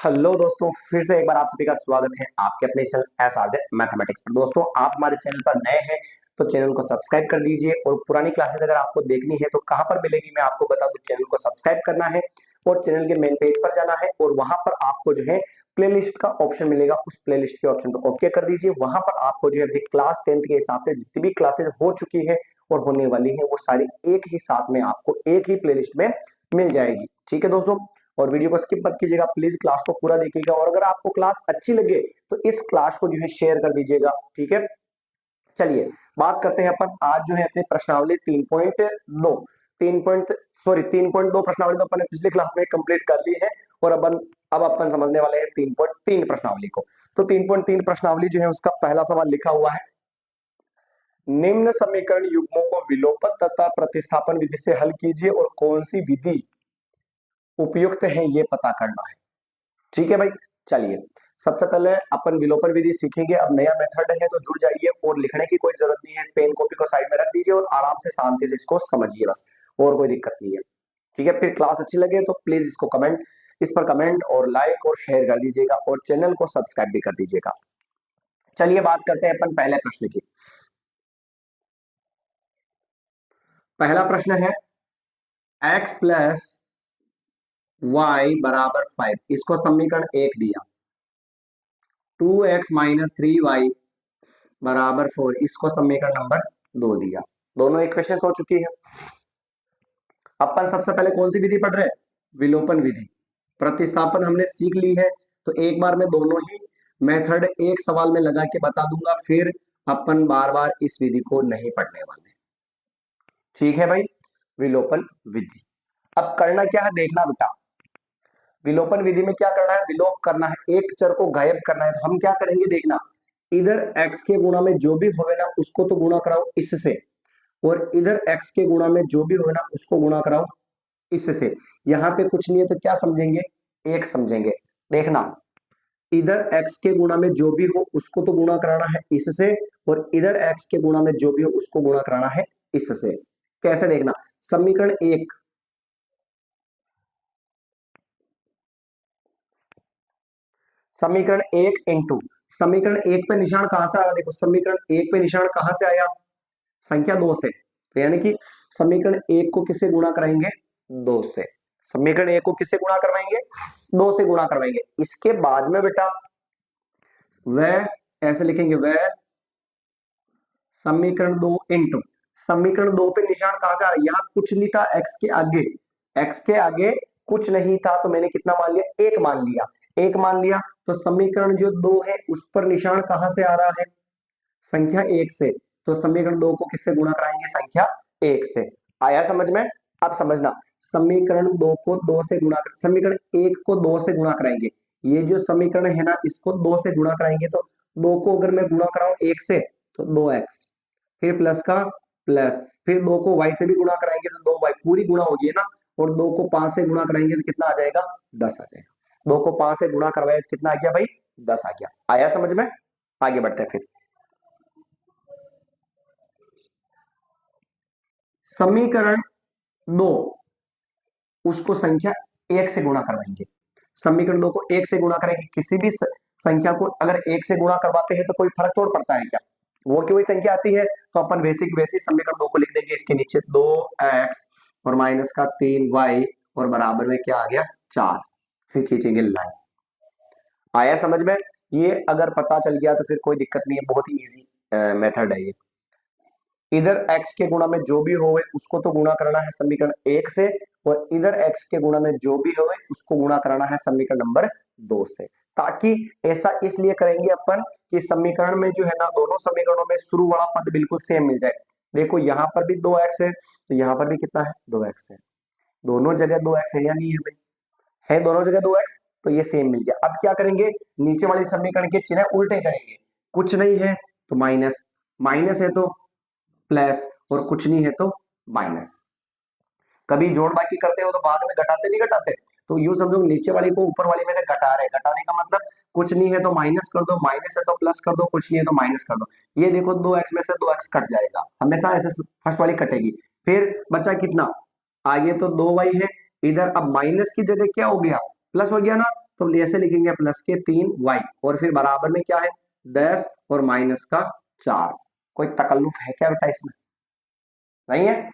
Hello दोस्तों, फिर से एक बार आप सभी का स्वागत है आपके अपने channel S R J mathematics पर। दोस्तों, आप हमारे चैनल पर नए हैं तो चैनल को सब्सक्राइब कर दीजिए। और पुरानी क्लासेस अगर आपको देखनी है तो कहां पर मिलेगी मैं आपको बता दूं। चैनल को सब्सक्राइब करना है और चैनल के मेन पेज पर जाना है और वहां पर आपको जो है प्लेलिस्ट का ऑप्शन मिलेगा। उस प्लेलिस्ट के ऑप्शन को ओके कर दीजिए। वहां पर आपको जो है अभी क्लास 10th के हिसाब से जितनी भी क्लासेस हो चुकी है और होने वाली है वो सारी एक ही साथ में आपको एक ही प्लेलिस्ट में मिल जाएगी। ठीक है दोस्तों, और वीडियो को स्किप मत कीजिएगा, प्लीज क्लास को पूरा देखिएगा। और अगर आपको क्लास अच्छी लगे तो इस क्लास को जो है शेयर कर दीजिएगा। ठीक है, चलिए बात करते हैं अपन आज जो है अपनी प्रश्नावली 3.2 3.2 प्रश्नावली तो अपन ने पिछली क्लास में कंप्लीट कर ली है। और अब अपन समझने वाले हैं 3.3 प्रश्नावली को। तो 3.3 प्रश्नावली जो है उसका पहला सवाल लिखा हुआ है, निम्न समीकरण युग्मों को विलोपन तथा प्रतिस्थापन विधि से हल कीजिए और कौन सी विधि उपयुक्त है ये पता करना है। ठीक है भाई, चलिए सबसे पहले अपन विलोपन विधि सीखेंगे। अब नया मेथड है तो जुड़ जाइए और लिखने की कोई जरूरत नहीं है। पेन कॉपी को साइड में रख दीजिए और आराम से शांति से इसको समझिए बस, और कोई दिक्कत नहीं है। ठीक है, फिर क्लास अच्छी लगे तो प्लीज इस पर कमेंट और लाइक और शेयर कर दीजिएगा और चैनल को सब्सक्राइब भी कर दीजिएगा। चलिए बात करते हैं अपन पहले प्रश्न की। पहला प्रश्न है x प्लस वाई बराबर 5, इसको समीकरण 1 दिया। 2x माइनस 3y बराबर 4, इसको समीकरण नंबर 2 दिया। दोनों इक्वेशन हो चुकी है। अपन सबसे पहले कौन सी विधि पढ़ रहे हैं? विलोपन विधि। प्रतिस्थापन हमने सीख ली है तो एक बार मैं दोनों ही मेथड एक सवाल में लगा के बता दूंगा, फिर अपन बार बार इस विधि को नहीं पढ़ने वाले। ठीक है भाई, विलोपन विधि। अब करना क्या है देखना बेटा। विलोपन विधि में क्या करना है? विलोप करना है, एक चर को गायब करना है। तो हम क्या करेंगे देखना, इधर x के गुणा में जो भी होवे ना उसको तो गुणा कराओ इससे, और इधर x के गुणा में जो भी होवे ना उसको गुणा कराओ इससे। यहाँ पे कुछ नहीं है तो क्या समझेंगे? एक समझेंगे। देखना, इधर x के गुणा में जो भी हो उसको तो गुणा कराना है इससे, और इधर x के गुणा में जो भी हो उसको गुणा कराना है इससे। कैसे देखना, समीकरण 1 समीकरण 1 इंटू समीकरण 1 पे निशान कहां से आया? देखो समीकरण 1 पे निशान कहां से आया? संख्या 2 से। तो यानी कि समीकरण 1 को किससे गुणा कराएंगे? 2 से। समीकरण 1 को किससे गुणा करवाएंगे? 2 से गुणा करवाएंगे। इसके बाद में बेटा वह ऐसे लिखेंगे, वह समीकरण 2 इंटू समीकरण 2 पे निशान कहां से आ रहा है? यहां कुछ नहीं था, एक्स के आगे कुछ नहीं था तो मैंने कितना मान लिया? 1 मान लिया। 1 मान लिया तो समीकरण जो 2 है उस पर निशान कहां से आ रहा है? संख्या 1 से। तो समीकरण 2 को किससे गुणा कराएंगे? संख्या 1 से। आया समझ में? अब समझना, समीकरण 2 को 2 से गुणा कर, समीकरण 1 को 2 से गुणा कराएंगे। ये जो समीकरण है ना इसको 2 से गुणा कराएंगे तो 2 को अगर मैं गुणा कराऊं 1 से तो 2x, फिर प्लस का प्लस, फिर 2 को y से भी गुणा कराएंगे तो 2y, पूरी गुणा होगी ना। और 2 को 5 से गुणा कराएंगे तो कितना आ जाएगा? 10 आ जाएगा। 2 को 5 से गुणा करवाए तो कितना आ गया भाई? 10 आ गया। आया समझ में? आगे बढ़ते हैं। फिर समीकरण 2 उसको संख्या 1 से गुणा करवाएंगे। समीकरण 2 को 1 से गुणा करेंगे। किसी भी संख्या को अगर 1 से गुणा करवाते हैं तो कोई फर्क थोड़ा पड़ता है क्या? वो की वही संख्या आती है तो अपन वैसे समीकरण 2 को लिख देंगे इसके नीचे 2x और माइनस का 3y और बराबर में क्या आ गया? 4। फिर खींचेंगे लाइन। आया समझ में? ये अगर पता चल गया तो फिर कोई दिक्कत नहीं है, बहुत ही इजी मेथड है ये। इधर x के गुणा में जो भी होवे उसको तो गुणा करना है समीकरण 1 से, और इधर x के गुणा में जो भी होवे उसको गुणा कराना है समीकरण नंबर 2 से। ताकि ऐसा इसलिए करेंगे अपन कि समीकरण में जो है ना दोनों समीकरणों में शुरू वाला पद बिल्कुल सेम मिल जाए। देखो यहाँ पर भी 2x है तो यहाँ पर भी कितना है? 2x है। दोनों जगह 2x है या नहीं है भाई? है दोनों जगह 2x, तो ये सेम मिल गया। अब क्या करेंगे? नीचे वाले समीकरण के चिन्ह उल्टे करेंगे। कुछ नहीं है तो माइनस, माइनस है तो प्लस, और कुछ नहीं है तो माइनस। कभी जोड़ बाकी करते हो तो बाद में घटाते नहीं घटाते? तो यूं समझो नीचे वाली को ऊपर वाली में से घटा रहे। घटाने का मतलब कुछ नहीं है तो माइनस कर दो, माइनस है तो प्लस कर दो, कुछ नहीं है तो माइनस कर दो। ये देखो 2x में से 2x कट जाएगा, हमेशा ऐसे फर्स्ट वाली कटेगी। फिर बचा कितना? आगे तो 2y है, इधर अब माइनस की जगह क्या हो गया? प्लस हो गया ना। तो ऐसे लिखेंगे प्लस के 3y और फिर बराबर में क्या है 10 और माइनस का 4। कोई तकल्लुफ है क्या बेटा इसमें? नहीं है।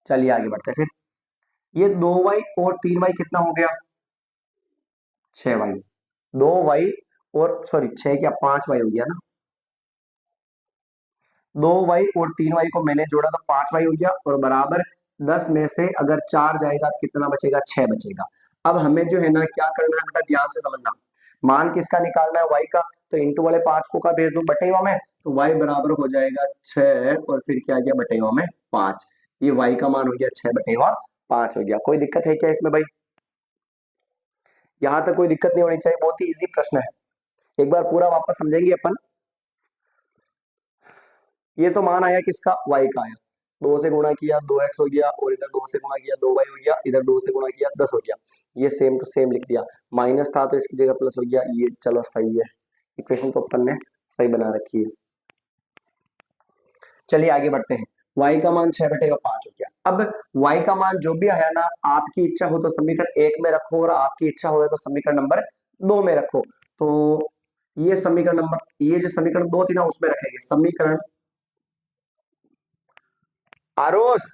चलिए आगे बढ़ते हैं फिर। ये 2y और 3y कितना हो गया 6y। 2y और सॉरी 6 क्या 5y हो गया ना। 2y और 3y को मैंने जोड़ा तो 5y हो गया और बराबर 10 में से अगर 4 जाएगा तो कितना बचेगा 6 बचेगा। अब हमें जो है ना क्या करना है बेटा ध्यान से समझना। मान किसका निकालना है y का, तो इंटू वाले 5 को का भेज दो बटेवा में, तो y बराबर हो जाएगा 6 और फिर क्या गया बटेवा में 5। ये y का मान हो गया 6 बटेवा 5 हो गया। कोई दिक्कत है क्या इसमें भाई? यहां तक कोई दिक्कत नहीं होनी चाहिए, बहुत ही इजी प्रश्न है। एक बार पूरा वापस समझेंगे अपन। ये तो मान आया किसका y का आया, 2 से गुणा किया 2x हो गया और इधर 2 से गुणा किया 2y हो गया, इधर 2 से गुणा किया 10 हो गया। ये सेम टू सेम लिख दिया, माइनस था तो इसकी जगह प्लस हो गया। ये चलो सही है, इक्वेशन तो अपन ने सही बना रखी है। चलिए आगे बढ़ते हैं। y का मान 6/5 हो गया। अब y का मान जो भी आया ना, आपकी इच्छा हो तो समीकरण 1 में रखो और आपकी इच्छा हो तो समीकरण नंबर 2 में रखो। तो ये समीकरण नंबर, ये जो समीकरण 2 थी ना उसमें रखेंगे समीकरण। आरोस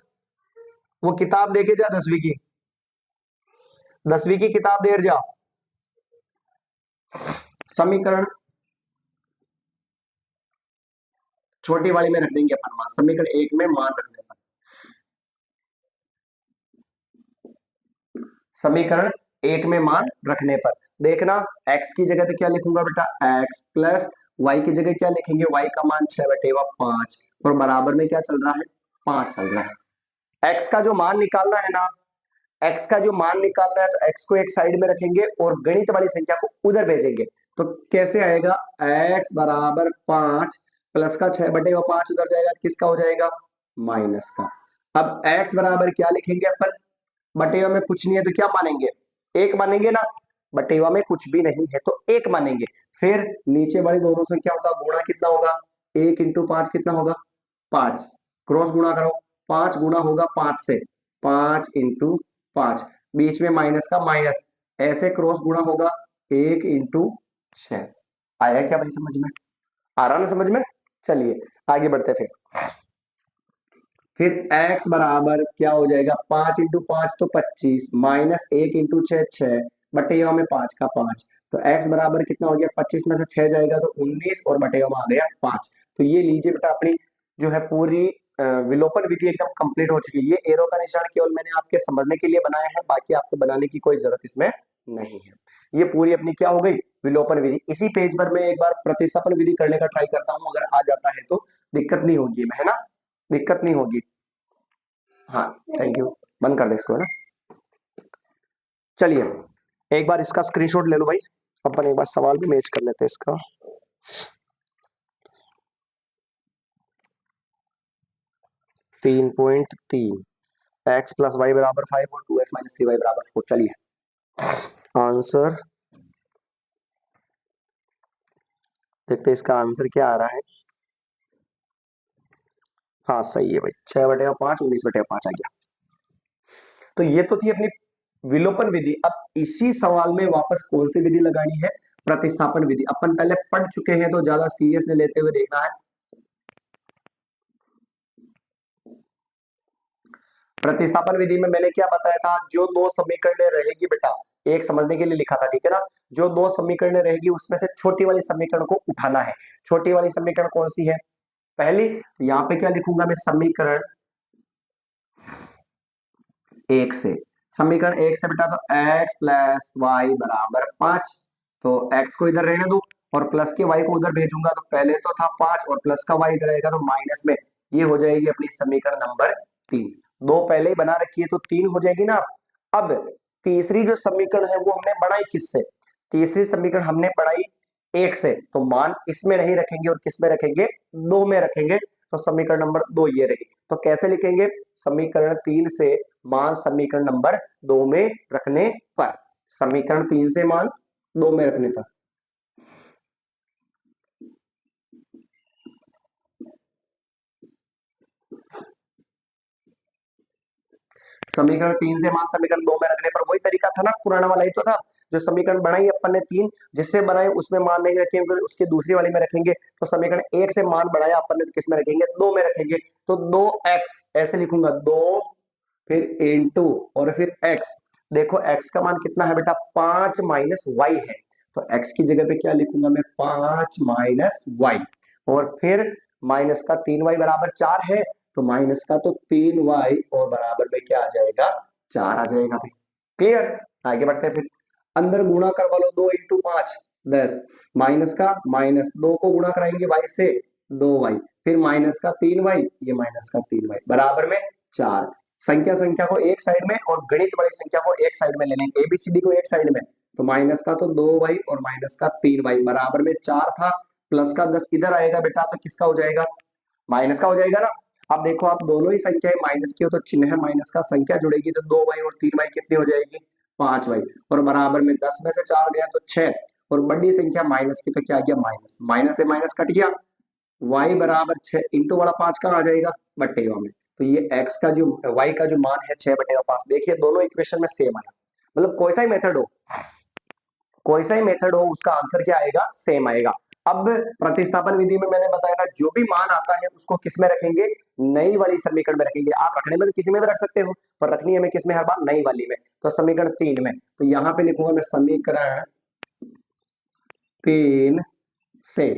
वो किताब देके जा 10वीं की, 10वीं की किताब देर जा। समीकरण छोटी वाली में रख देंगे अपन मान, समीकरण 1 में मान रखने पर। समीकरण 1 में मान रखने पर देखना x की जगह तो क्या लिखूंगा बेटा x प्लस y की जगह क्या लिखेंगे y का मान 6/5 और बराबर में क्या चल रहा है 5 चल रहा है। x का जो मान निकालना है ना, x का जो मान निकालना है तो x को एक साइड में रखेंगे और गणित वाली संख्या को उधर भेजेंगे। तो कैसे आएगा x बराबर 5 प्लस का 6/5 उधर जाएगा तो किसका हो जाएगा माइनस का। अब x बराबर क्या लिखेंगे अपन, बटेवा में कुछ नहीं है तो क्या मानेंगे एक मानेंगे ना, बटेवा में कुछ भी नहीं है तो एक मानेंगे। फिर नीचे वाली दोनों संख्याओं का गुणा कितना होगा 1 इंटू 5 कितना होगा 5, क्रॉस गुणा करो 5 गुणा होगा 5 से 5 इंटू 5, बीच में माइनस का माइनस, ऐसे क्रॉस गुणा होगा 1 इंटू 6। आया क्या भाई समझ में? आ रहा ना समझ में? चलिए आगे बढ़ते फिर x बराबर क्या हो जाएगा 5 इंटू 5 तो 25 माइनस 1 इंटू 6 6 बटेवा में 5 का 5। तो x बराबर कितना हो गया 25 में से 6 जाएगा तो 19 और बटेवा में आ गया 5। तो ये लीजिए बेटा अपनी जो है पूरी विलोपन विधि एकदम कंप्लीट हो चुकी है। ये एरो का निशान केवल मैंने आपके समझने के लिए बनाया है, बाकी आपको बनाने की कोई जरूरत इसमें नहीं है। ये पूरी अपनी क्या हो गई विलोपन विधि। इसी पेज पर मैं एक बार प्रतिस्थापन विधि करने का ट्राई करता हूँ, अगर आ जाता है तो दिक्कत नहीं होगी है ना, दिक्कत नहीं होगी। हाँ थैंक यू, बंद कर दे इसको है ना। चलिए एक बार इसका स्क्रीनशॉट ले लो भाई, अपन एक बार सवाल भी मैच कर लेते हैं इसका। तीन पॉइंट तीन, एक्स प्लस वाई बराबर 5 और 2x माइनस 3y बराबर 4। चलिए आंसर देखते हैं इसका आंसर क्या आ रहा है। हाँ सही है भाई 6/5 19/5 आ गया। तो ये तो थी अपनी विलोपन विधि। अब इसी सवाल में वापस कौन सी विधि लगानी है प्रतिस्थापन विधि। अपन पहले पढ़ चुके हैं तो ज्यादा सीरियसली लेते हुए देखना है। प्रतिस्थापन विधि में मैंने क्या बताया था, जो दो समीकरण रहेगी बेटा, एक समझने के लिए लिखा था ठीक है ना, जो दो समीकरण रहेगी उसमें से छोटी वाली समीकरण को उठाना है। छोटी वाली समीकरण कौन सी है पहली, तो यहाँ पे क्या लिखूंगा मैं समीकरण 1 से। समीकरण 1 से बेटा तो x प्लस वाई बराबर 5, तो x को इधर रहने दो और प्लस के y को उधर भेजूंगा, तो पहले तो था 5 और प्लस का y इधर रहेगा तो माइनस में, ये हो जाएगी अपनी समीकरण नंबर 3। दो पहले ही बना रखी है तो 3 हो जाएगी ना। अब तीसरी जो समीकरण है वो हमने बढ़ाई किससे, तीसरी समीकरण हमने बढ़ाई 1 से, तो मान इसमें नहीं रखेंगे और किस में रखेंगे 2 में रखेंगे, तो समीकरण नंबर 2 ये रही। तो कैसे लिखेंगे समीकरण 3 से मान समीकरण नंबर 2 में रखने पर, समीकरण 3 से मान 2 में रखने पर। समीकरण 3 से मान समीकरण 2 में रखने पर, वही तरीका था ना पुराना वाला ही तो था। जो समीकरण बनाई अपन ने 3, जिससे बनाए उसमें मान नहीं रखेंगे, उसके दूसरी वाली में रखेंगे। तो समीकरण 1 से मान बढ़ाया अपन ने तो किस में रखेंगे, 2 में रखेंगे। तो 2x ऐसे लिखूंगा, 2 फिर इंटू और फिर x। देखो x का मान कितना है बेटा, 5 माइनस वाई है। तो x की जगह पे क्या लिखूंगा मैं, 5 माइनस वाई, और फिर माइनस का 3y बराबर 4 है, तो माइनस का तो 3y और बराबर में क्या आ जाएगा, 4 आ जाएगा भाई। क्लियर, आगे बढ़ते हैं। फिर अंदर गुणा करवा लो, 2 इंटू 5 10, माइनस का माइनस 2 को गुणा कराएंगे y से, 2y, फिर माइनस का 3y, ये माइनस का 3y बराबर में 4। संख्या संख्या को एक साइड में और गणित वाली संख्या को एक साइड में ले लेंगे, एबीसीडी को एक साइड में। तो माइनस का तो 2y और माइनस का 3y बराबर में 4 था, प्लस का 10 इधर आएगा बेटा, तो किसका हो जाएगा, माइनस का हो जाएगा ना। अब देखो आप दोनों ही संख्याएं माइनस की हो तो चिन्ह है माइनस का, संख्या जुड़ेगी तो 2y और 3y कितनी हो जाएगी, 5y, और बराबर में 10 में से 4 गया तो 6, और बड़ी संख्या माइनस की तो क्या गया, माइनस, माइनस से माइनस कट गया, y बराबर 6 इंटू वाला 5 कहाँ आ जाएगा, बटेगा में। तो ये x का जो y का जो मान है 6/5, देखिए दोनों इक्वेशन में सेम आया, मतलब कोई सा ही मेथड हो, कोई सा ही मेथड हो उसका आंसर क्या आएगा, सेम आएगा। अब प्रतिस्थापन विधि में मैंने बताया था जो भी मान आता है उसको किस में रखेंगे, नई वाली समीकरण में रखेंगे। आप रखने में तो किसी में भी रख सकते हो, पर रखनी है हमें किस में, हर बार नई वाली में। तो समीकरण 3 में, तो यहाँ पे लिखूंगा मैं समीकरण 3 से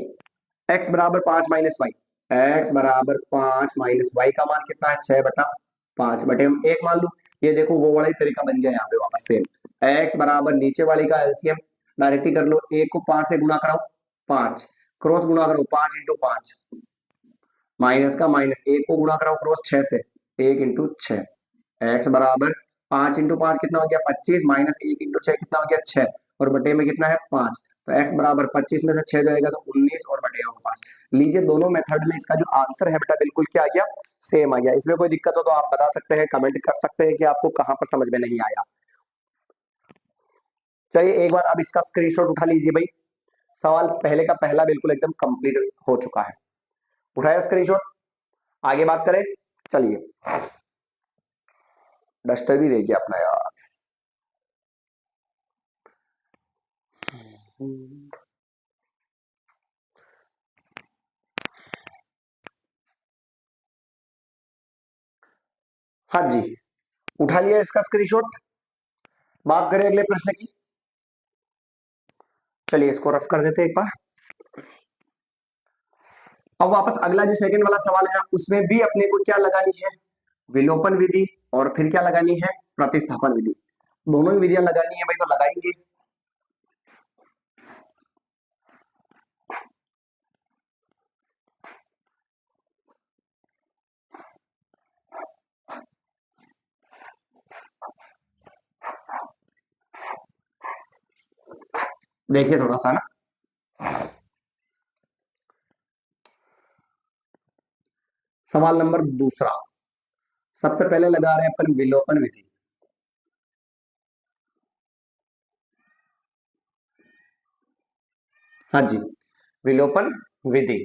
x बराबर 5 माइनस वाई, एक्स बराबर 5 माइनस वाई का मान कितना है, 6/5 बटे हम 1 मान लू। ये देखो वो वाला ही तरीका बन गया यहाँ पे वापस सेम, x बराबर नीचे वाली का एलसीएम डायरेक्ट ही कर लो, 1 को 5 से गुणा कराओ 5, क्रॉस गुणा करो 5 इंटू 5, माइनस का माइनस 1 को गुणा कराओ क्रॉस 6 से, 1 इंटू 6, एक्स बराबर 5 इंटू 5 कितना हो गया 25, माइनस 1 इंटू 6 कितना हो गया 6, और बटे में कितना है 5। तो x बराबर 25 में से 6 जाएगा तो 19 और बटेगा 5। लीजिए दोनों मेथड में इसका जो आंसर है बेटा बिल्कुल क्या आ गया, सेम आ गया। इसमें कोई दिक्कत हो तो आप बता सकते हैं, कमेंट कर सकते हैं कि आपको कहां पर समझ में नहीं आया। चलिए एक बार अब इसका स्क्रीनशॉट उठा लीजिए भाई, सवाल पहले का पहला बिल्कुल एकदम कंप्लीट हो चुका है, उठाया स्क्रीनशॉट। आगे बात करें, चलिए डस्टर भी रह गया अपना यार। हाँ जी, उठा लिया इसका स्क्रीनशॉट। बात करें अगले प्रश्न की, चलिए इसको रफ कर देते हैं एक बार। अब वापस अगला जो सेकंड वाला सवाल है उसमें भी अपने को क्या लगानी है, विलोपन विधि, और फिर क्या लगानी है, प्रतिस्थापन विधि। दोनों ही विधियां लगानी है भाई, तो लगाएंगे। देखिए थोड़ा सा ना, सवाल नंबर दूसरा, सबसे पहले लगा रहे हैं अपन विलोपन विधि। हाँ जी, विलोपन विधि।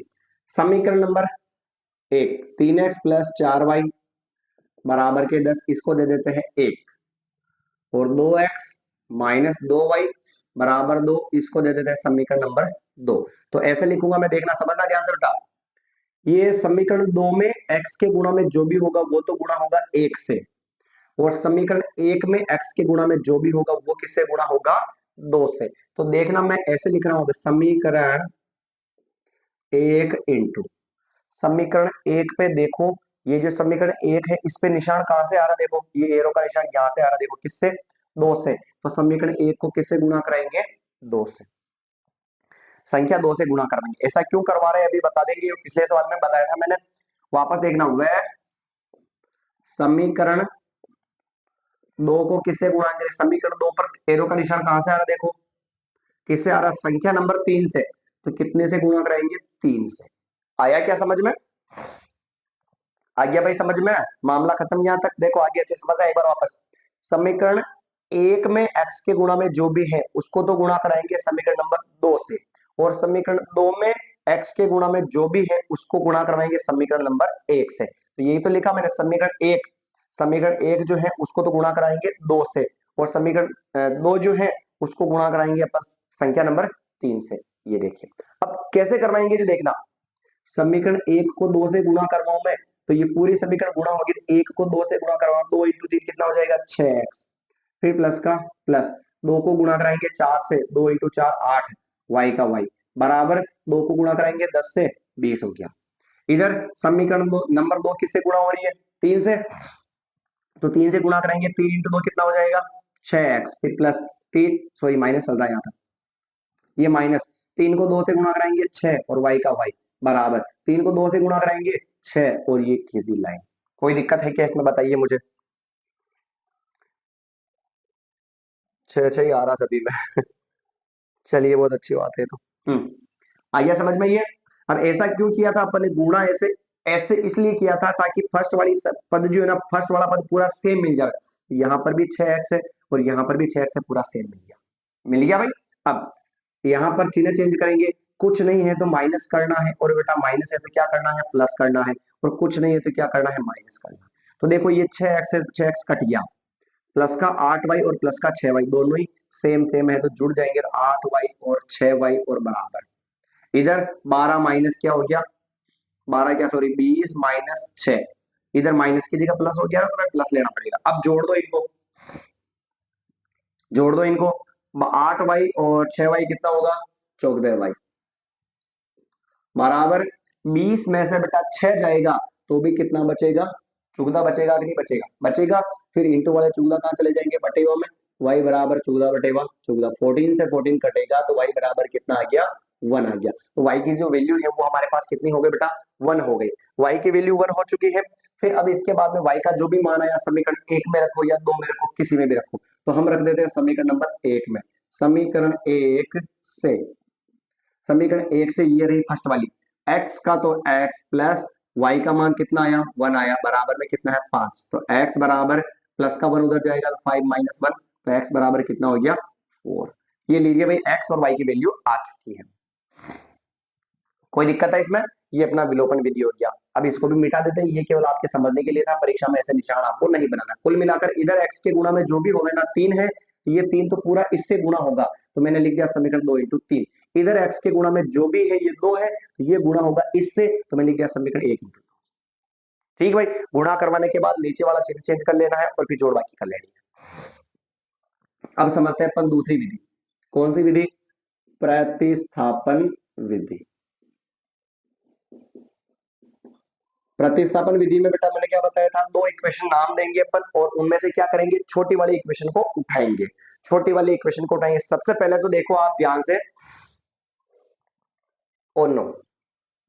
समीकरण नंबर 1, 3x प्लस 4y बराबर के 10, इसको दे देते हैं 1, और 2x माइनस 2y बराबर 2, इसको दे देते हैं समीकरण नंबर 2। तो ऐसे लिखूंगा मैं, देखना समझना ध्यान से बेटा। ये समीकरण 2 में x के गुणा में जो भी होगा वो तो गुणा होगा 1 से, और समीकरण 1 में x के गुणा में जो भी होगा वो किससे गुणा होगा, 2 से। तो देखना मैं ऐसे लिख रहा हूं, समीकरण 1 इंटू समीकरण 1 पे देखो, ये जो समीकरण 1 है इस पे निशान कहां से आ रहा है, देखो ये एरो का निशान यहां से आ रहा है, देखो किससे, 2 से। तो समीकरण 1 को किससे गुणा कराएंगे, 2 से, संख्या 2 से गुणा करवाएंगे। ऐसा क्यों करवा रहे हैं अभी बता देंगे, पिछले सवाल में बताया था मैंने, वापस देखना, वह समीकरण 2 को किससे गुणा करें, समीकरण 2 पर एरो का निशान कहां से आ रहा है, देखो किससे आ रहा है, संख्या नंबर 3 से। तो कितने से गुणा कराएंगे, 3 से। आया क्या समझ में, आ गया भाई समझ में, मामला खत्म यहां तक। देखो आगे अच्छे समझ रहे, एक बार वापस, समीकरण 1 में x के गुणा में जो भी है उसको तो गुणा कराएंगे समीकरण नंबर 2 से, और समीकरण 2 में x के गुणा में जो भी है उसको गुणा करवाएंगे समीकरण नंबर 1 से। तो यही तो लिखा मैंने, समीकरण 1 जो है उसको तो गुणा कराएंगे 2 से, और समीकरण 2 जो है उसको गुणा कराएंगे अपन संख्या नंबर 3 से। ये देखिए अब कैसे करवाएंगे जो देखना, समीकरण 1 को 2 से गुणा करवाऊं मैं तो ये पूरी समीकरण गुणा होगी, 1 को 2 से गुणा करवाओ, 2 इंटू 3 कितना हो जाएगा 6x, फिर प्लस का प्लस, 2 को गुणा कराएंगे 4 से, 2 इंटू 4 8, y का y बराबर 2 को गुणा कराएंगे 10 से 20 हो गया। इधर समीकरण नंबर 2 किससे गुणा हो रही है 3 से, तो 3 से गुणा कराएंगे, 3 इंटू 2 कितना हो जाएगा 6x, फिर प्लस 3 सॉरी माइनस चल रहा है यहाँ पर, ये माइनस 3 को 2 से गुणा कराएंगे 6 और y का y बराबर 3 को 2 से गुणा कराएंगे 6 और ये खींच दी लाइन। कोई दिक्कत है क्या इसमें बताइए मुझे? 6 6 ही आ रहा सभी में चलिए बहुत अच्छी बात है। तो आइए समझ में ये। अब ऐसा क्यों किया था अपन ने, गुणा ऐसे ऐसे इसलिए किया था ताकि फर्स्ट वाली पद जो है ना, फर्स्ट वाला पद पूरा सेम मिल जाए, यहाँ पर भी 6x है और यहाँ पर भी 6x है, पूरा सेम मिल गया भाई। अब यहाँ पर चिन्ह चेंज करेंगे, कुछ नहीं है तो माइनस करना है, और बेटा माइनस है तो क्या करना है प्लस करना है, और कुछ नहीं है तो क्या करना है माइनस करना है। तो देखो ये 6x है, 6x कट गया, प्लस का 8y और प्लस का 6y दोनों ही सेम सेम है तो जुड़ जाएंगे, 8y और 6y और बराबर, इधर 12 माइनस क्या हो गया 12 क्या सॉरी 20 माइनस 6, इधर माइनस की जगह प्लस हो गया तो प्लस लेना पड़ेगा। अब जोड़ दो इनको, जोड़ दो इनको, 8y और 6y कितना होगा 14y बराबर 20 में से बेटा 6 जाएगा तो भी कितना बचेगा 14 बचेगा कि नहीं बचेगा, बचेगा। फिर इंटू वाले 14 कहाँ चले जाएंगे बटेवा में, y बराबर 14 बटेवा 14, 14 से 14 कटेगा तो y बराबर कितना आ गया 1 आ गया। तो y की जो वैल्यू है वो हमारे पास कितनी हो गई बेटा 1 हो गई, y की वैल्यू 1 हो चुकी है। फिर अब इसके बाद में y का जो भी मान आया समीकरण 1 में रखो या 2 में रखो, किसी में भी रखो, तो हम रख देते हैं समीकरण नंबर 1 में। समीकरण 1 से, समीकरण 1 से ये रही फर्स्ट वाली, x का तो x प्लस y का मान कितना आया 1 आया, बराबर में कितना है 5, तो x बराबर प्लस का 1 उधर जाएगा तो 5 माइनस 1, तो x बराबर कितना हो गया 4। ये लीजिए भाई x और y की वैल्यू आ चुकी है। कोई दिक्कत है इसमें? ये अपना विलोपन विधि हो गया। अब इसको भी मिटा देते हैं, ये केवल आपके समझने के लिए था, परीक्षा में ऐसे निशान आपको नहीं बनाना। कुल मिलाकर इधर x के गुणा में जो भी होगा ना 3 है, ये 3 तो पूरा इससे गुणा होगा, तो मैंने लिख दिया समीकरण 2 इंटू 3। इधर x के गुणा में जो भी है ये 2 है, ये गुणा होगा इससे, तो मैंने लिख दिया समीकरण 1 इंटू 2। ठीक भाई, गुणा करवाने के बाद नीचे वाला चिन्ह चेंज कर लेना है और फिर जोड़ बाकी कर लेनी है। अब समझते हैं अपन दूसरी विधि, कौन सी विधि, प्रतिस्थापन विधि। प्रतिस्थापन विधि में बेटा मैंने क्या बताया था, दो इक्वेशन नाम देंगे अपन और उनमें से क्या करेंगे छोटी वाली इक्वेशन को उठाएंगे, छोटी वाली इक्वेशन को उठाएंगे। सबसे पहले तो देखो आप ध्यान से, ओ नो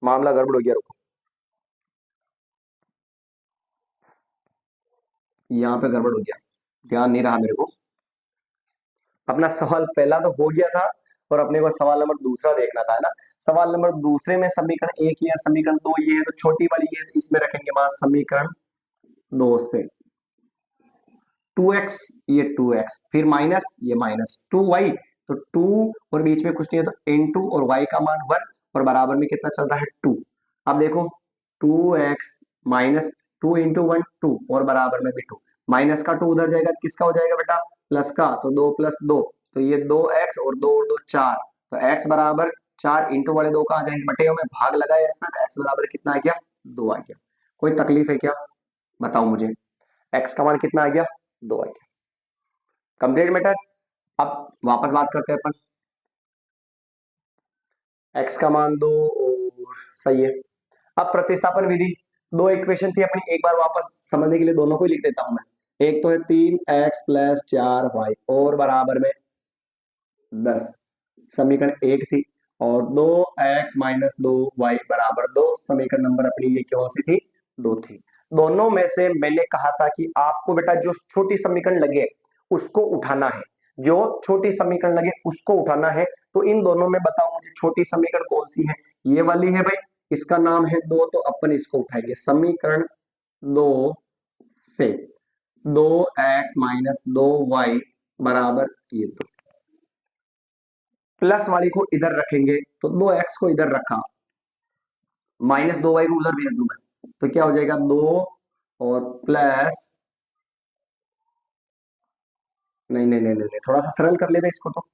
मामला गड़बड़ हो गया, रुको यहाँ पे गड़बड़ हो गया, ध्यान नहीं रहा मेरे को। अपना सवाल पहला तो हो गया था और अपने को सवाल नंबर दूसरा देखना था, है ना। सवाल नंबर दूसरे में समीकरण 1 या समीकरण 2 ये है, तो छोटी वाली ये है, तो इसमें रखेंगे वहां समीकरण 2 से 2x, ये 2x फिर माइनस ये माइनस 2y, तो 2 और बीच में कुछ नहीं है तो इनटू और y का मान 1 और बराबर में कितना चल रहा है 2। अब देखो 2x माइनस 2 इंटू 1 2 और बराबर में भी 2, माइनस का 2 उधर जाएगा तो किसका हो जाएगा बेटा प्लस का, तो 2 प्लस 2, तो ये 2x और 2 और 2 4, तो x बराबर 4 इंटू वाले 2 कहाँ जाएंगे बटे में भाग लगाया इसमें, तो x बराबर कितना आ गया 2 आ गया। कोई तकलीफ है क्या बताओ मुझे, x का मान कितना आ गया 2 आ गया, कंप्लीट मैटर। अब वापस बात करते हैं अपन, x का मान 2 और सही है। अब प्रतिस्थापन विधि, दो इक्वेशन थी अपनी, एक बार वापस समझने के लिए दोनों को ही लिख देता हूं मैं। एक तो है 3x प्लस 4y और बराबर में 10, समीकरण 1 थी, और 2x माइनस 2y बराबर 2, समीकरण नंबर अपनी ये कौन सी थी 2 थी। दोनों में से मैंने कहा था कि आपको बेटा जो छोटी समीकरण लगे उसको उठाना है, जो छोटी समीकरण लगे उसको उठाना है। तो इन दोनों में बताओ मुझे छोटी समीकरण कौन सी है, ये वाली है भाई, इसका नाम है 2, तो अपन इसको उठाएंगे समीकरण 2 से 2x माइनस 2y बराबर ये 2, प्लस वाली को इधर रखेंगे तो 2x को इधर रखा, माइनस 2y को उधर भेज दूंगा, तो क्या हो जाएगा 2 और प्लस नहीं नहीं नहीं नहीं नहीं, थोड़ा सा सरल कर लेते इसको। तो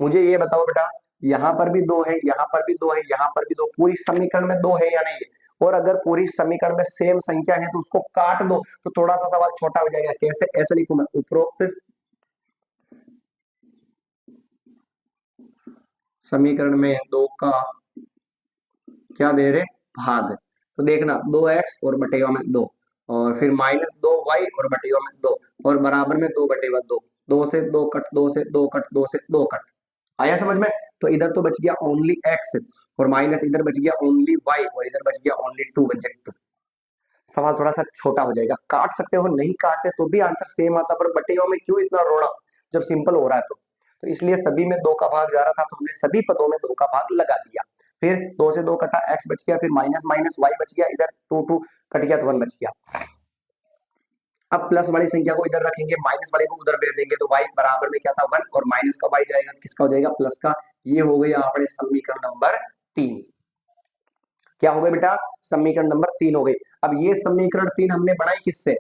मुझे ये बताओ बेटा, यहाँ पर भी दो है, यहाँ पर भी दो है, यहाँ पर भी दो, पूरी समीकरण में दो है या नहीं है? और अगर पूरी समीकरण में सेम संख्या है तो उसको काट दो, तो थोड़ा सा सवाल छोटा हो जाएगा। कैसे? ऐसे लिखूं मैं, उपरोक्त समीकरण में दो का क्या दे रहे? भाग। तो देखना, 2x और बटेवा में दो, और फिर -2y और बटेवा में दो, और बराबर में 2/2, दो से दो कट, दो से दो कट, दो से दो कट। आया समझ में? तो इधर तो बच गया ओनली x, और माइनस इधर बच गया ओनली y, और इधर बच गया ओनली 2 बन जाएगा। सवाल थोड़ा सा छोटा हो जाएगा। काट सकते हो, नहीं काटते तो भी आंसर सेम आता, पर बटेवा में क्यों इतना रोना जब सिंपल हो रहा है? तो इसलिए सभी में दो का भाग जा रहा था, तो हमने सभी पदों में दो का भाग लगा दिया। फिर दो से दो कटा, x बच गया, फिर माइनस माइनस y बच गया, इधर 2 कट गया तो 1 बच गया। अब प्लस वाली संख्या को इधर रखेंगे, माइनस वाले को उधर भेज देंगे, तो y बराबर में क्या था? 1, और माइनस का y जाएगा, किसका हो जाएगा? प्लस का। ये हो गया अपने समीकरण नंबर 3। क्या हो गया बेटा? समीकरण नंबर 3 हो गई। अब ये समीकरण 3 हमने बनाई किससे?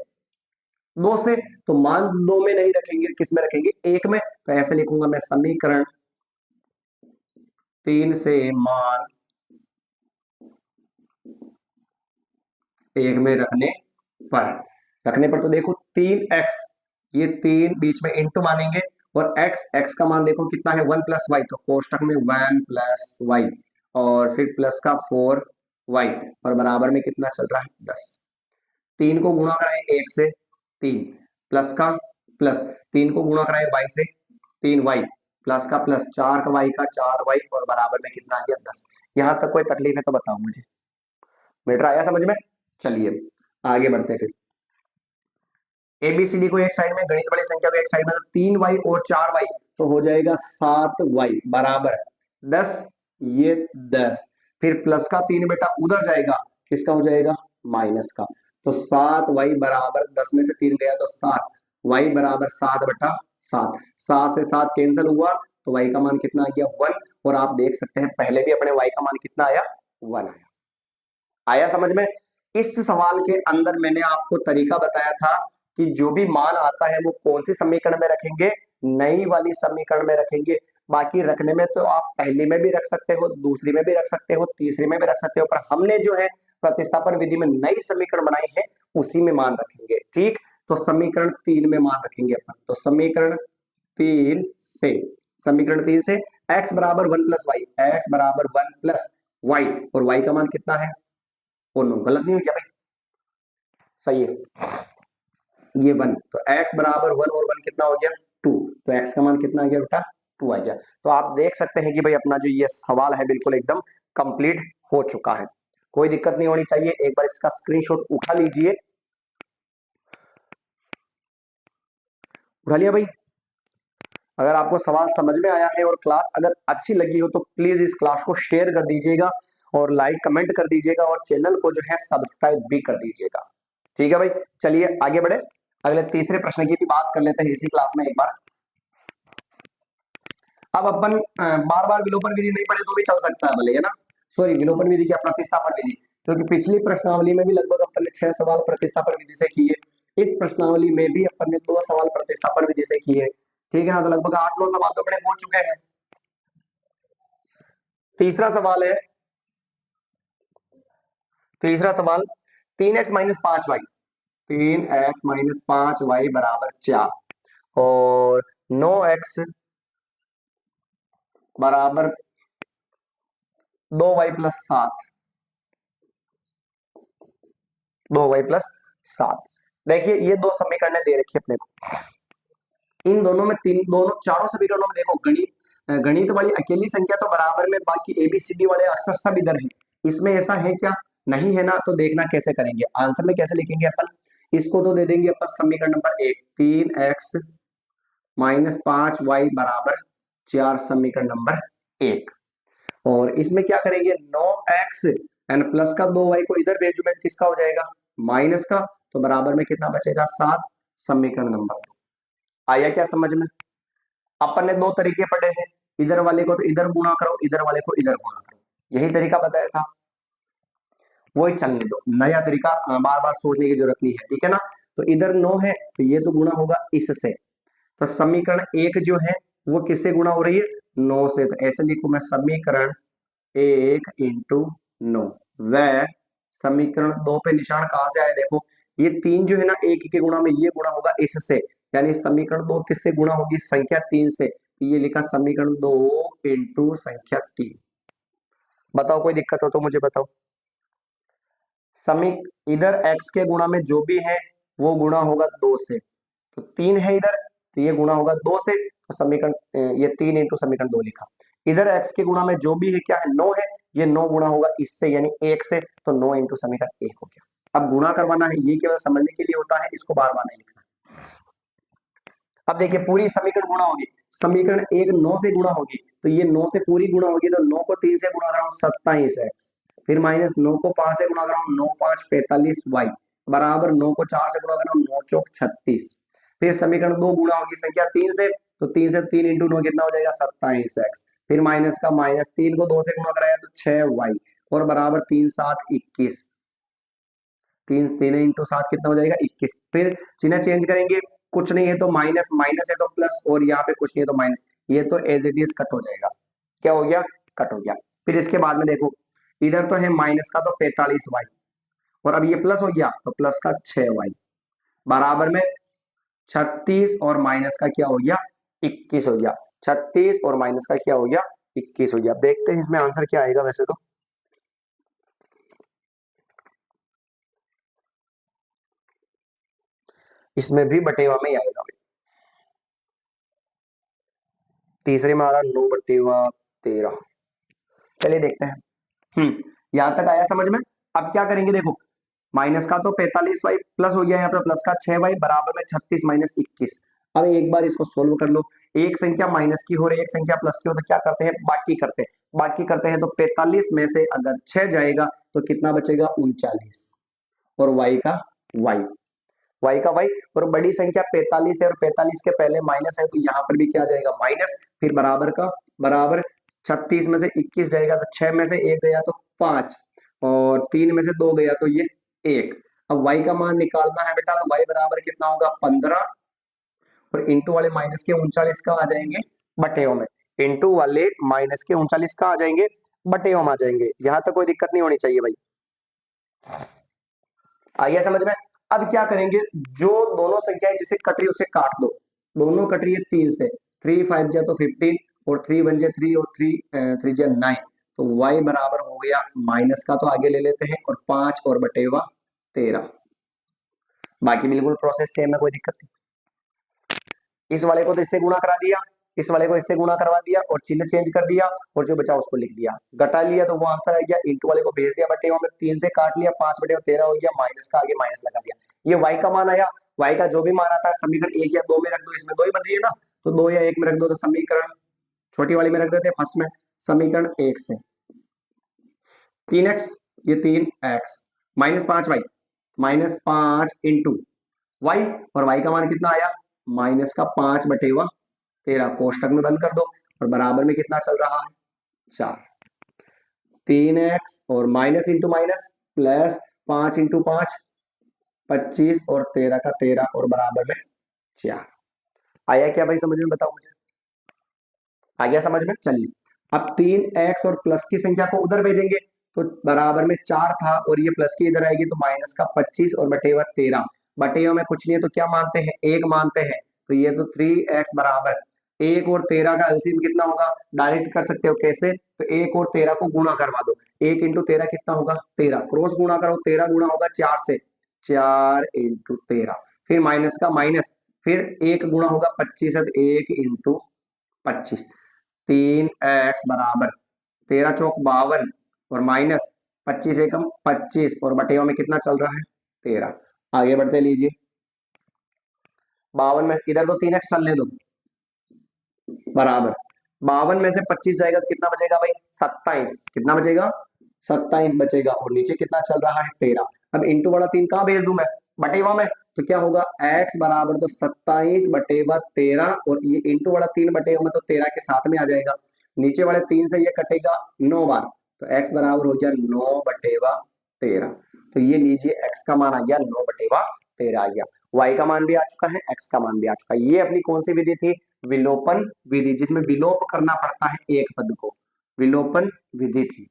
दो से। तो मान दो में नहीं रखेंगे, किस में रखेंगे? एक में। तो ऐसे लिखूंगा मैं, समीकरण 3 से मान एक में रखने पर तो देखो 3x, ये 3 बीच में इंटू मानेंगे, और x का मान देखो कितना है? 1 + y, तो कोष्टक में 1 + y, और फिर प्लस का 4y, और बराबर में कितना चल रहा है? 10। 3 को गुणा कराए 1 से, 3, प्लस का प्लस, 3 को गुणा कराए y से, 3y, प्लस का प्लस, 4 का y का 4y, और बराबर में कितना आ गया? 10। यहां तक कोई तकलीफ है तो बताओ मुझे। बेटा आया समझ में? चलिए आगे बढ़ते हैं। फिर ABCD को एक साइड में, गणित वाली संख्या को एक साइड में, तो 3y और 4y, तो हो जाएगा 7y बराबर 10। ये 10, फिर प्लस का 3 बेटा उधर जाएगा, किसका हो जाएगा? माइनस का। तो 7y बराबर 10 में से 3 गया तो 7, y बराबर 7/7, 7 से 7 कैंसिल हुआ, तो y का मान कितना आ गया? 1। और आप देख सकते हैं पहले भी अपने y का मान कितना आया? 1 आया। आया समझ में? इस सवाल के अंदर मैंने आपको तरीका बताया था कि जो भी मान आता है वो कौन सी समीकरण में रखेंगे? नई वाली समीकरण में रखेंगे। बाकी रखने में तो आप पहली में भी रख सकते हो, दूसरी में भी रख सकते हो, तीसरी में भी रख सकते हो, पर हमने जो है प्रतिस्थापन विधि में नई समीकरण बनाई है, उसी में मान रखेंगे। ठीक, तो समीकरण 3 में मान रखेंगे अपन। तो समीकरण 3 से, x बराबर 1 + y, x बराबर 1 + y, और y का मान कितना है? और नो, गलत नहीं हो क्या भाई? सही है, ये 1। तो x बराबर 1 और 1 कितना हो गया? 2। तो x का मान कितना आ गया बेटा? 2 आ गया। तो आप देख सकते हैं कि भाई अपना जो ये सवाल है बिल्कुल एकदम कंप्लीट हो चुका है। कोई दिक्कत नहीं होनी चाहिए। एक बार इसका स्क्रीनशॉट उठा लीजिए। उठा लिया भाई? अगर आपको सवाल समझ में आया है और क्लास अगर अच्छी लगी हो तो प्लीज इस क्लास को शेयर कर दीजिएगा, और लाइक कमेंट कर दीजिएगा, और चैनल को जो है सब्सक्राइब भी कर दीजिएगा। ठीक है भाई, चलिए आगे बढ़े। अगले तीसरे प्रश्न की भी बात कर लेते हैं इसी क्लास में एक बार। अब अपन बार बार विलोपन विधि नहीं पढ़े तो भी चल सकता है भले, है ना? सॉरी, विलोपन विधि क्या, प्रतिस्थापन विधि, क्योंकि पिछली प्रश्नावली में भी लगभग अपन ने 6 सवाल प्रतिस्थापन विधि से किए। इस प्रश्नावली में भी अपन ने 2 सवाल प्रतिस्थापन विधि से किए। ठीक है ना? तो लगभग 8-9 सवाल तो अपने हो चुके हैं। तीसरा सवाल है, तीसरा सवाल 3x - 5y, 3x - 5y बराबर 4, और 9x बराबर 2y + 7, 2y + 7। देखिए ये दो समीकरणें दे रखी है अपने को। इन दोनों में, तीन दोनों चारों समीकरणों में देखो, गणित वाली अकेली संख्या तो बराबर में, बाकी ABCD वाले अक्सर सब इधर है। इसमें ऐसा है क्या? नहीं है ना? तो देखना कैसे करेंगे, आंसर में कैसे लिखेंगे अपन। इसको तो दे देंगे अपन समीकरण नंबर 1, 3x - 5y बराबर 4, समीकरण नंबर 1। और इसमें क्या करेंगे? 9x एंड प्लस का 2y को इधर भेजू में, किसका हो जाएगा? माइनस का। तो बराबर में कितना बचेगा? 7, समीकरण नंबर 2। आया क्या समझ में? अपन ने दो तरीके पढ़े हैं, इधर वाले को तो इधर गुणा करो, इधर वाले को इधर गुणा करो, यही तरीका बताया था, वही चलने दो। नया तरीका बार बार सोचने की जरूरत नहीं है। ठीक है ना? तो इधर 9 है तो ये तो गुणा होगा इससे। तो समीकरण 1 जो है वो किससे गुणा हो रही है? 9 से। तो ऐसे लिखू मैं समीकरण 1 इंटू 9। वह समीकरण 2 पे निशान कहां से आया देखो, ये 3 जो है ना 1 के गुणा में, ये गुणा होगा इससे, यानी समीकरण 2 किससे गुणा होगी? संख्या 3 से। तो ये लिखा समीकरण 2 इंटू संख्या 3। बताओ कोई दिक्कत हो तो मुझे बताओ। समी इधर x के गुणा में जो भी है वो गुणा होगा 2 से। तो 3 है इधर तो ये गुणा होगा 2 से, तो समीकरण ये 3 इंटू समीकरण 2 लिखा। इधर x के गुणा में जो भी है क्या है? 9 है, ये 9 गुणा होगा इससे यानी 1 से, तो 9 इंटू समीकरण 1 हो गया। अब गुणा करवाना है, ये केवल समझने के लिए होता है, इसको बार बार नहीं लिखना। अब देखिए पूरी समीकरण गुणा होगी, समीकरण 1 9 से गुणा होगी, तो ये 9 से पूरी गुणा होगी, तो 9 को 3 से गुणा कराऊं 27 है, फिर माइनस 9 को 5 से गुणा कराऊं 9 5 45 y बराबर 9 को 4 से गुणा कराऊं 9 चौक 36। फिर समीकरण 2 गुणा होगी संख्या 3 से, तो 3 से 3 इंटू 9 कितना हो जाएगा? 27x। फिर माइनस का माइनस 3 को 2 से गुणा कराया तो 6y और बराबर 3 7 21। 3 इंटू 7 कितना हो जाएगा? 21। फिर चिन्ह चेंज करेंगे, कुछ नहीं है तो माइनस, माइनस है तो प्लस, और यहाँ पे कुछ नहीं है तो माइनस, ये तो एज इट इज कट हो जाएगा। क्या हो गया? कट हो गया। फिर इसके बाद में देखो इधर तो है माइनस का तो 45y, और अब ये प्लस हो गया तो प्लस का 6y बराबर में 36, और माइनस का क्या हो गया? 21 हो गया। 36 और माइनस का क्या हो गया? 21 हो गया। देखते हैं इसमें आंसर क्या आएगा। वैसे तो इसमें भी बटेवा में ही आएगा। तीसरे में आ रहा 9 बटेवा 13। चलिए देखते हैं। यहां तक आया समझ में। अब क्या करेंगे देखो, माइनस का तो 45y प्लस हो गया, यहाँ पे प्लस का 6y बराबर में 36 माइनस 21। अब एक बार इसको सोल्व कर लो। एक संख्या माइनस की हो रही है, एक संख्या प्लस की हो, तो क्या करते हैं? बाकी करते हैं। बाकी करते हैं तो 45 में से अगर 6 जाएगा तो कितना बचेगा? 39। और y का y और बड़ी संख्या 45 है, और 45 के पहले माइनस है, तो यहाँ पर भी क्या जाएगा? माइनस। फिर बराबर का बराबर 36 में से 21 जाएगा तो 6 में से 1 गया तो 5, और 3 में से 2 गया तो ये 1। अब y का मान निकालना है बेटा, तो y बराबर कितना होगा? 15, और इंटू वाले माइनस के 39 का आ जाएंगे बटेओं में। इंटू वाले माइनस के 39 का आ जाएंगे बटेओं में आ जाएंगे। यहां तक कोई दिक्कत नहीं होनी चाहिए भाई। आइए समझ में। अब क्या करेंगे, जो दोनों संख्याएं जिसे कट रही है उसे काट दो। दोनों कट रही है 3 से, 3 5 जा तो 15, और 3 1 जा 3, और 3 जा 9, तो y बराबर हो गया माइनस का तो आगे ले लेते हैं, और 5 और बटेवा 13। बाकी बिल्कुल प्रोसेस सेम है, कोई दिक्कत नहीं। इस वाले को तो इससे गुणा करा दिया, इस वाले को इससे गुणा करवा दिया, और चिन्ह चेंज कर दिया, और जो बचा उसको लिख दिया। घटा लिया तो वो आंसर आ गया। इंटू वाले को भेज दिया बटेवा में, 3 से काट लिया, 5 बटेवा 13 हो गया, माइनस का आगे माइनस लगा दिया। ये y का मान आया। y का जो भी मान आता है समीकरण 1 या 2 में रख दो, इसमें 2 ही बन रही है ना, तो 2 या 1 में रख दो। तो समीकरण छोटी वाली में रख देते हैं फर्स्ट में, समीकरण 1 से 3x, ये 3x minus 5y, minus 5 into y, और y का मान कितना आया? माइनस का 5 बटेवा 13, कोष्टक में बंद कर दो, और बराबर में कितना चल रहा है? 4। 3x और minus into minus plus 5 into 5 25, और 13 का 13, और बराबर में 4। आया क्या भाई समझ में? बताओ मुझे, आ गया समझ में? चलिए अब 3x और प्लस की संख्या को उधर भेजेंगे, तो बराबर में 4 था, और ये प्लस की इधर आएगी, तो माइनस का 25 और बटेवा 13। बटेवा में कुछ नहीं है तो क्या मानते हैं? 1 मानते हैं। तो ये तो 3x बराबर 1 और 13 का एलसीएम कितना होगा? डायरेक्ट कर सकते हो। कैसे? तो 1 और 13 को गुणा करवा दो। 1 इंटू 13 कितना होगा? 13। क्रॉस गुणा करो, 13 गुणा होगा 4 से, 4 इंटू 13। फिर माइनस का माइनस, फिर 1 गुणा होगा 25 है, तो 1 इंटू 25। 3x बराबर 13 चौक 52, और माइनस 25 एकम 25, और बटेवा में कितना चल रहा है? 13। आगे बढ़ते लीजिए। 52 में इधर तो 3x चलने दो, बराबर 52 में से 25 जाएगा तो कितना बचेगा भाई? 27। कितना बचेगा? 27 बचेगा, और नीचे कितना चल रहा है? 13। अब इंटू वाला 3 कहां भेज दूं मैं? बटेवा में। तो क्या होगा? x बराबर तो 27 बटेवा 13, और ये इंटू वाला 3 बटेवा में तो 13 के साथ में आ जाएगा। नीचे वाले 3 से ये कटेगा 9 बार, तो x बराबर हो गया 9 बटेवा 13। तो ये लीजिए x का मान आ गया 9 बटेवा 13 आ गया। y का मान भी आ चुका है, x का मान भी आ चुका है। ये अपनी कौन सी विधि थी? विलोपन विधि, जिसमें विलोप करना पड़ता है एक पद को, विलोपन विधि थी।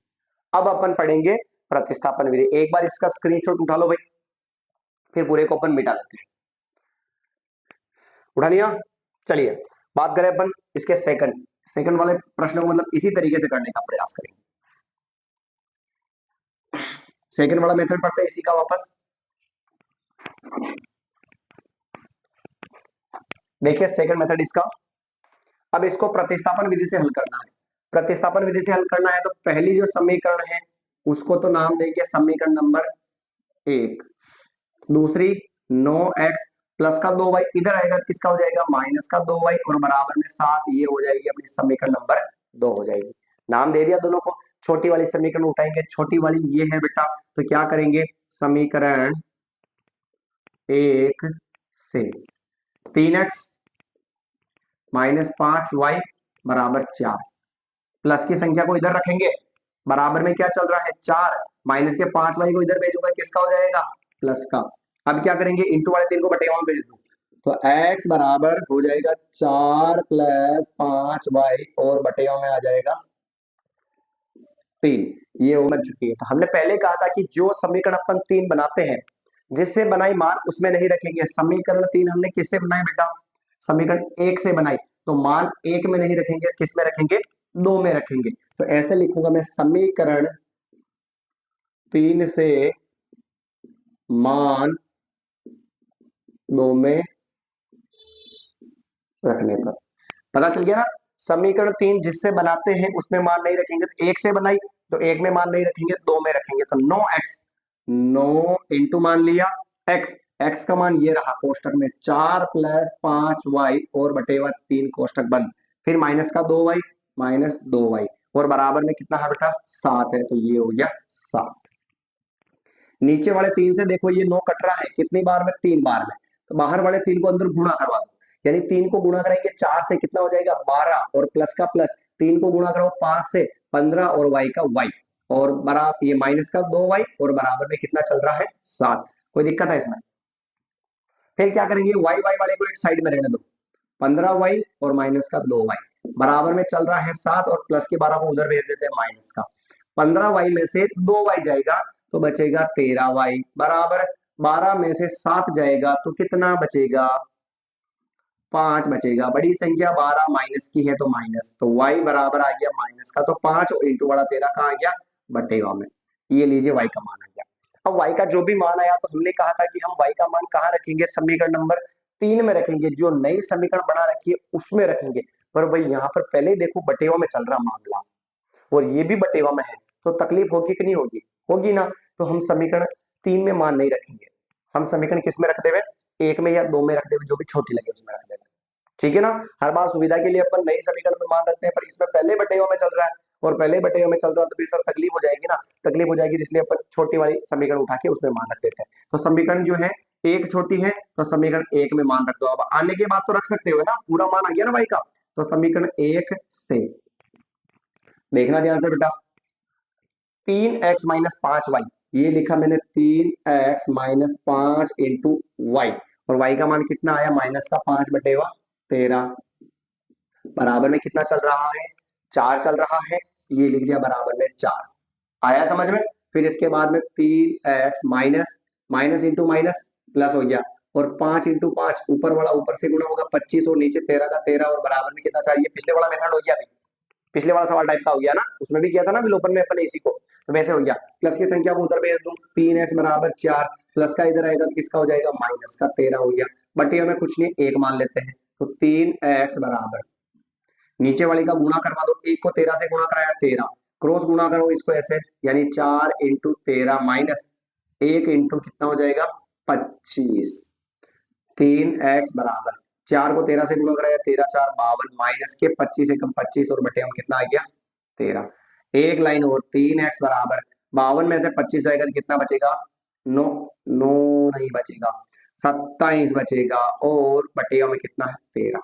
अब अपन पढ़ेंगे प्रतिस्थापन विधि। एक बार इसका स्क्रीनशॉट उठा लो भाई, फिर पूरे को अपन मिटा देते हैं। उठा लिया? चलिए बात करें अपन इसके सेकंड वाले प्रश्न को, मतलब इसी तरीके से करने का प्रयास करेंगे। सेकंड वाला मेथड पढ़ते हैं इसी का वापस। देखिए सेकंड मेथड इसका। अब इसको प्रतिस्थापन विधि से हल करना है। प्रतिस्थापन विधि से हल करना है तो पहली जो समीकरण है उसको तो नाम देंगे समीकरण नंबर 1। दूसरी 9x प्लस का 2y इधर आएगा, किसका हो जाएगा? माइनस का 2y और बराबर में 7, ये हो जाएगी अपनी समीकरण नंबर 2 हो जाएगी। नाम दे दिया दोनों को। छोटी वाली समीकरण उठाएंगे, छोटी वाली ये है बेटा, तो क्या करेंगे? समीकरण 1 से 3x माइनस 5y बराबर 4, प्लस की संख्या को इधर रखेंगे, बराबर में क्या चल रहा है? 4, माइनस के 5y को इधर भेजूंगा, किसका हो जाएगा? प्लस का। अब क्या करेंगे? इंटू वाले 3 को बटे में भेज दूं, तो x बराबर हो जाएगा 4 प्लस 5y और बटे में आ जाएगा 3। ये हो बन चुकी है। तो हमने पहले कहा था कि जो समीकरण अपन 3 बनाते हैं, जिससे बनाई मान उसमें नहीं रखेंगे। समीकरण 3 हमने किससे बनाई बेटा? समीकरण 1 से बनाई, तो मान 1 में नहीं रखेंगे, किस में रखेंगे? 2 में रखेंगे। तो ऐसे लिखूंगा मैं, समीकरण 3 से मान 2 में रखने पर पता चल गया ना। समीकरण 3 जिससे बनाते हैं उसमें मान नहीं रखेंगे, तो 1 से बनाई तो 1 में मान नहीं रखेंगे, 2 में रखेंगे। तो 9x, 9 इंटू मान लिया x, x का मान ये रहा कोष्टक में 4 प्लस 5y और बटेवा 3 कोष्टक बंद, फिर माइनस का 2y माइनस 2y और बराबर में कितना है बेटा? 7 है, तो ये हो गया 7। नीचे वाले 3 से देखो ये 9 कट रहा है, कितनी बार में? 3 बार में। तो बाहर वाले 3 को अंदर गुणा करवा दो, यानी 3 को गुणा करेंगे 4 से, कितना हो जाएगा? 12 और प्लस का प्लस, 3 को गुणा करो 5 से 15 और y का y और बराबर ये माइनस का 2y और बराबर में कितना चल रहा है? 7। कोई दिक्कत है इसमें? फिर क्या करेंगे? y वाले को एक साइड में रहने दो, 15y और माइनस का 2y बराबर में चल रहा है 7 और प्लस के 12 को उधर भेज देते हैं माइनस का। 15y में से 2y जाएगा तो बचेगा 13y बराबर 12 में से 7 जाएगा तो कितना बचेगा? 5 बचेगा। बड़ी संख्या 12 माइनस की है तो माइनस, तो y बराबर आ गया माइनस का, तो 5 और इंटू वाला 13 कहाँ आ गया? बटेगा में। ये लीजिए y का मान आ गया। अब y का जो भी मान आया, तो हमने कहा था कि हम y का मान कहाँ रखेंगे? समीकरण नंबर 3 में रखेंगे, जो नई समीकरण बना रखी है उसमें रखेंगे। पर भाई यहाँ पर पहले देखो बटेवा में चल रहा मामला और ये भी बटेवा में है, तो तकलीफ होगी कि नहीं होगी? होगी ना। तो हम समीकरण 3 में मान नहीं रखेंगे, हम समीकरण किस में रख देवे? 1 में या 2 में रख देवे, जो भी छोटी लगे उसमें रख देवे। ठीक है ना। हर बार सुविधा के लिए अपन नई समीकरण में मान रखते हैं, पर इसमें पहले बटेवा में चल रहा है और पहले बटेवा में चल रहा है, तो फिर सर तकलीफ हो जाएगी ना, तकलीफ हो जाएगी, इसलिए अपन छोटी वाली समीकरण उठा के उसमें मान रख देते हैं। तो समीकरण जो है एक छोटी है, तो समीकरण 1 में मान रख दो। अब आने के बाद तो रख सकते हो ना, पूरा मान आ गया ना भाई का। तो समीकरण 1 से देखना ध्यान से बेटा, 3x माइनस 5y, ये लिखा मैंने 3x माइनस 5 इंटू वाई, और y का मान कितना आया? माइनस का 5 बटेवा 13 बराबर में कितना चल रहा है? 4 चल रहा है, ये लिख दिया बराबर में 4। आया समझ में? फिर इसके बाद में 3x minus minus into minus plus हो गया, और 5 इंटू 5 ऊपर वाला ऊपर से गुणा होगा 25 और नीचे 13 का 13 और बराबर में कितना चाहिए? पिछले वाला मेथड हो गया, अभी पिछले वाला सवाल टाइप का हो गया ना, उसमें भी किया था ना विलोपन में अपन इसी को, तो वैसे हो गया। प्लस की संख्या को उधर भेज दूं, 3x बराबर 4, प्लस का इधर आएगा तो किसका हो जाएगा? माइनस का 13 हो गया। बटे में कुछ नहीं, 1 मान लेते हैं, तो 3x बराबर नीचे वाली का गुणा करवा दो, 1 को 13 से गुणा कराया 13, क्रॉस गुणा करो इसको ऐसे, यानी 4 इंटू 13 माइनस 1 इंटू कितना हो जाएगा? 25। 3x बराबर 4 को 13 से गुणा कराया 13 4 52 माइनस के 25 एकम 25 और बटे हम कितना आ गया? 13। एक लाइन और, 3x बराबर 52 में से 25 आएगा तो कितना बचेगा? 9 9 नहीं बचेगा, 27 बचेगा और बटेगा में कितना है? 13।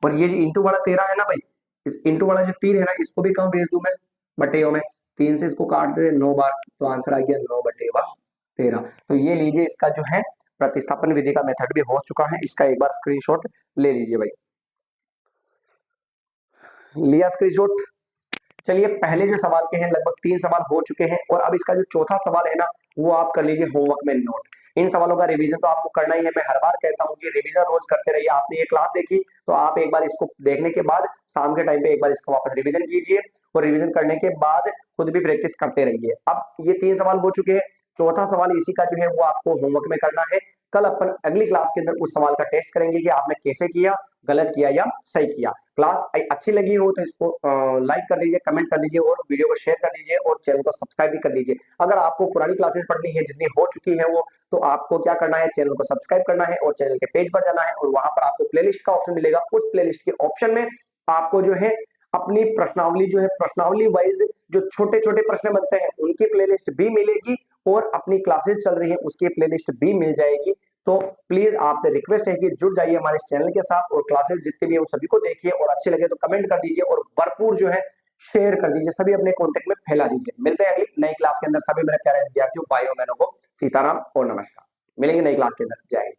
और ये जो इंटू वाला 13 है ना भाई, इस इंटू वाला जो 3 है ना, इसको भी कहाँ भेज दूं मैं? बटेगा में। 3 से इसको काट दे 9 बार, तो आंसर आ गया 9 बटेगा 13। तो ये लीजिए इसका जो है प्रतिस्थापन विधि का मेथड भी हो चुका है, इसका एक बार स्क्रीनशॉट ले लीजिए भाई। लिया स्क्रीनशॉट। चलिए पहले जो सवाल के हैं लगभग 3 सवाल हो चुके हैं और अब इसका जो चौथा सवाल है ना वो आप कर लीजिए होमवर्क में नोट। इन सवालों का रिवीजन तो आपको करना ही है, मैं हर बार कहता हूं कि रिवीजन रोज करते रहिए। आपने ये क्लास देखी तो आप एक बार इसको देखने के बाद शाम के टाइम पे एक बार इसको वापस रिवीजन कीजिए और रिवीजन करने के बाद खुद भी प्रैक्टिस करते रहिए। अब ये 3 सवाल हो चुके हैं, चौथा सवाल इसी का जो है वो आपको होमवर्क में करना है। कल अपन अगली क्लास के अंदर उस सवाल का टेस्ट करेंगे कि आपने कैसे किया, गलत किया या सही किया। क्लास अच्छी लगी हो तो इसको लाइक कर दीजिए, कमेंट कर दीजिए और वीडियो को शेयर कर दीजिए और चैनल को सब्सक्राइब भी कर दीजिए। अगर आपको पुरानी क्लासेस पढ़नी है जितनी हो चुकी है वो, तो आपको क्या करना है, चैनल को सब्सक्राइब करना है और चैनल के पेज पर जाना है और वहां पर आपको प्लेलिस्ट का ऑप्शन मिलेगा। उस प्लेलिस्ट के ऑप्शन में आपको जो है अपनी प्रश्नावली जो है, प्रश्नावली वाइज जो छोटे छोटे प्रश्न बनते हैं उनकी प्लेलिस्ट भी मिलेगी और अपनी क्लासेस चल रही है उसकी प्लेलिस्ट भी मिल जाएगी। तो प्लीज आपसे रिक्वेस्ट है कि जुड़ जाइए हमारे इस चैनल के साथ और क्लासेस जितने भी है वो सभी को देखिए और अच्छे लगे तो कमेंट कर दीजिए और भरपूर जो है शेयर कर दीजिए, सभी अपने कॉन्टेक्ट में फैला दीजिए। मिलते हैं अगली नई क्लास के अंदर, सभी मेरे प्यारे विद्यार्थियों भाइयों बहनों को सीताराम और नमस्कार। मिलेंगे नई क्लास के अंदर। जय हिंद।